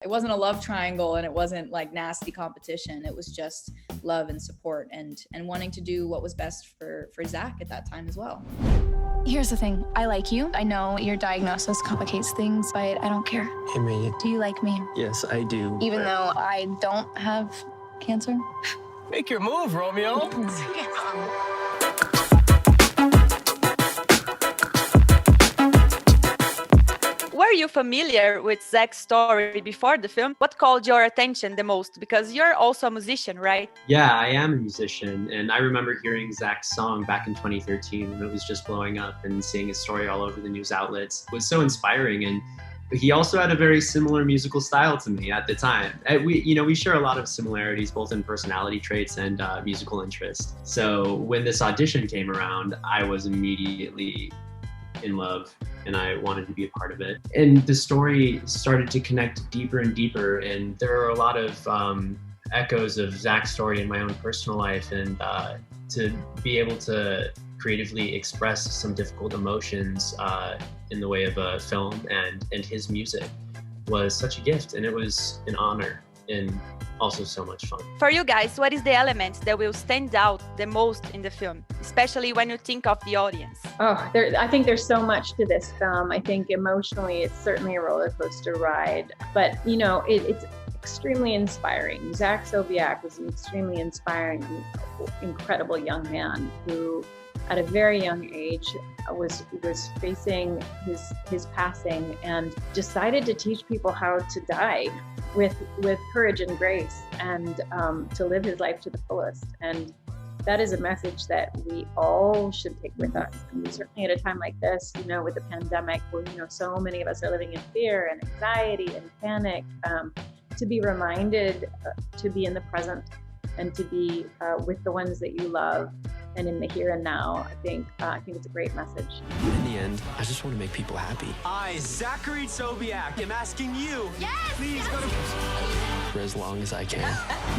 It wasn't a love triangle and it wasn't like nasty competition. It was just love and support and wanting to do what was best for Zach at that time as well. Here's the thing. I like you. I know your diagnosis complicates things, but I don't care. Hey, May. Do you like me? Yes, I do. Even though I don't have cancer? Make your move, Romeo. Were you familiar with Zach's story before the film? What called your attention the most? Because you're also a musician, right? Yeah, I am a musician, and I remember hearing Zach's song back in 2013 when it was just blowing up, and seeing his story all over the news outlets. It was so inspiring, and he also had a very similar musical style to me at the time. We share a lot of similarities, both in personality traits and musical interest. So when this audition came around, I was immediately in love and I wanted to be a part of it. And the story started to connect deeper and deeper, and there are a lot of echoes of Zach's story in my own personal life, and to be able to creatively express some difficult emotions in the way of a film and his music was such a gift, and it was an honor and also so much fun. For you guys, what is the element that will stand out the most in the film, especially when you think of the audience? I think there's so much to this film. I think emotionally, it's certainly a roller coaster ride, but it's extremely inspiring. Zach Sobiech was an extremely inspiring, incredible young man who, at a very young age, was facing his passing and decided to teach people how to die with courage and grace, and to live his life to the fullest. And that is a message that we all should take with us. And we certainly, at a time like this, with the pandemic, where so many of us are living in fear and anxiety and panic, to be reminded to be in the present and to be with the ones that you love and in the here and now. I think it's a great message. In the end, I just want to make people happy. I, Zachary Sobiech, am asking you. Yes! Please go to... For as long as I can.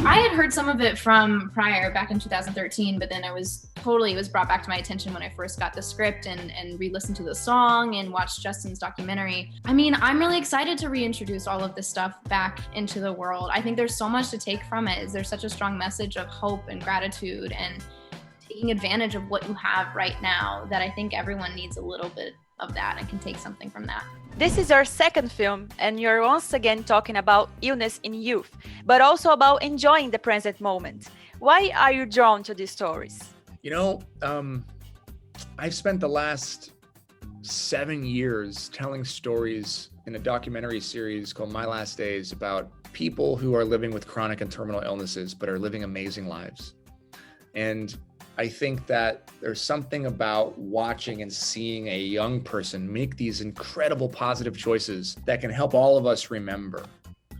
I had heard some of it from prior, back in 2013, but then it was brought back to my attention when I first got the script and re-listened to the song and watched Justin's documentary. I mean, I'm really excited to reintroduce all of this stuff back into the world. I think there's so much to take from it. There's such a strong message of hope and gratitude and taking advantage of what you have right now, that I think everyone needs a little bit of that and can take something from that. This is your second film, and you're once again talking about illness in youth, but also about enjoying the present moment. Why are you drawn to these stories? I've spent the last 7 years telling stories in a documentary series called My Last Days about people who are living with chronic and terminal illnesses, but are living amazing lives. And I think that there's something about watching and seeing a young person make these incredible positive choices that can help all of us remember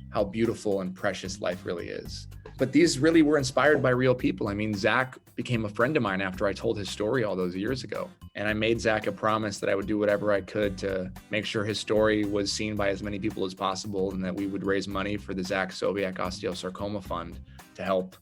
how beautiful and precious life really is. But these really were inspired by real people. I mean, Zach became a friend of mine after I told his story all those years ago. And I made Zach a promise that I would do whatever I could to make sure his story was seen by as many people as possible, and that we would raise money for the Zach Sobiech Osteosarcoma Fund to help,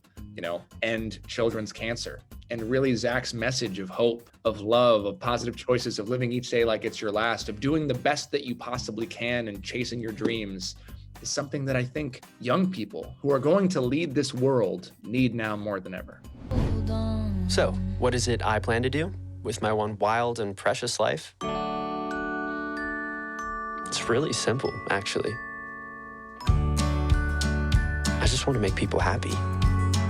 end children's cancer. And really, Zach's message of hope, of love, of positive choices, of living each day like it's your last, of doing the best that you possibly can and chasing your dreams, is something that I think young people who are going to lead this world need now more than ever. So, what is it I plan to do with my one wild and precious life? It's really simple, actually. I just want to make people happy.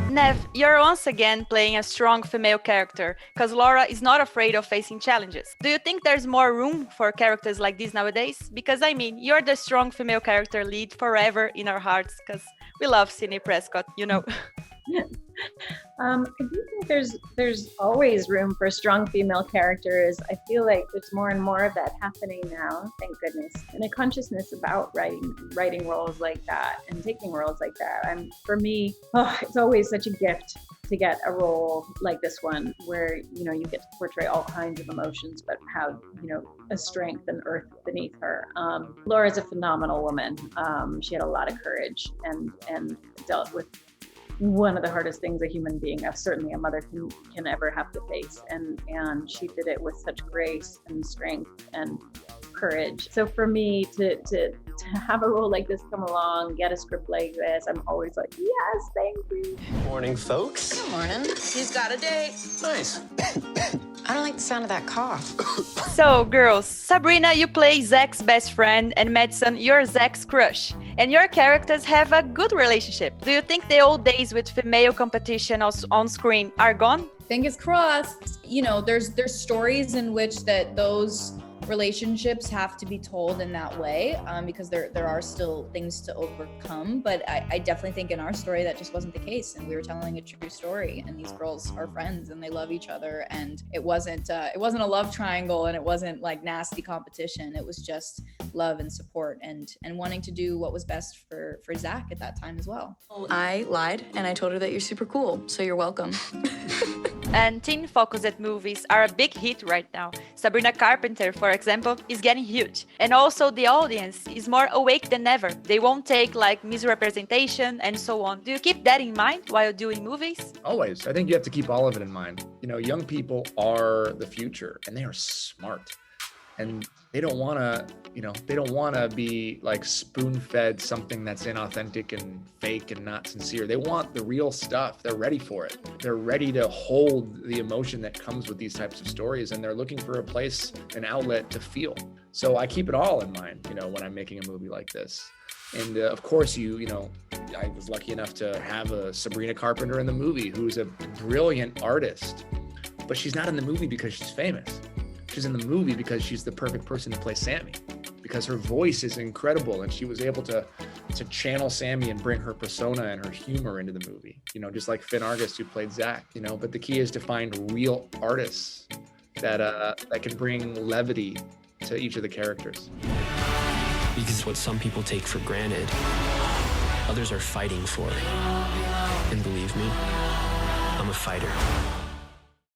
Nev, you're once again playing a strong female character, because Laura is not afraid of facing challenges. Do you think there's more room for characters like this nowadays? Because you're the strong female character lead forever in our hearts, because we love Sidney Prescott, I do think there's always room for strong female characters. I feel like there's more and more of that happening now, thank goodness, and a consciousness about writing roles like that and taking roles like that. For me, it's always such a gift to get a role like this one, where you get to portray all kinds of emotions, but have a strength and earth beneath her. Laura's a phenomenal woman. She had a lot of courage and dealt with one of the hardest things a human being, certainly a mother, can ever have to face, and she did it with such grace and strength and courage. So for me to to have a role like this come along, get a script like this, I'm always like, yes, thank you. Morning, folks. Good morning. He's got a date. Nice. I don't like the sound of that cough. So, girls, Sabrina, you play Zach's best friend, and Madison, you're Zach's crush. And your characters have a good relationship. Do you think the old days with female competition on screen are gone? Fingers crossed. You know, there's stories in which that those relationships have to be told in that way, because there are still things to overcome. But I definitely think in our story that just wasn't the case, and we were telling a true story. And these girls are friends, and they love each other. And it wasn't a love triangle, and it wasn't like nasty competition. It was just love and support, and wanting to do what was best for Zach at that time as well. I lied and I told her that you're super cool, so you're welcome. And teen-focused movies are a big hit right now. Sabrina Carpenter, for example, is getting huge. And also the audience is more awake than ever. They won't take like misrepresentation and so on. Do you keep that in mind while doing movies? Always. I think you have to keep all of it in mind. You know, young people are the future, and they are smart. And they don't want to be like spoon-fed something that's inauthentic and fake and not sincere. They want the real stuff. They're ready for it. They're ready to hold the emotion that comes with these types of stories, and they're looking for a place, an outlet to feel. So I keep it all in mind, you know, when I'm making a movie like this. And of course, I was lucky enough to have a Sabrina Carpenter in the movie, who's a brilliant artist, but she's not in the movie because she's famous. She's in the movie because she's the perfect person to play Sammy, because her voice is incredible, and she was able to channel Sammy and bring her persona and her humor into the movie, you know, just like Finn Argus, who played Zach, you know. But the key is to find real artists that can bring levity to each of the characters. Because what some people take for granted, others are fighting for. And believe me, I'm a fighter.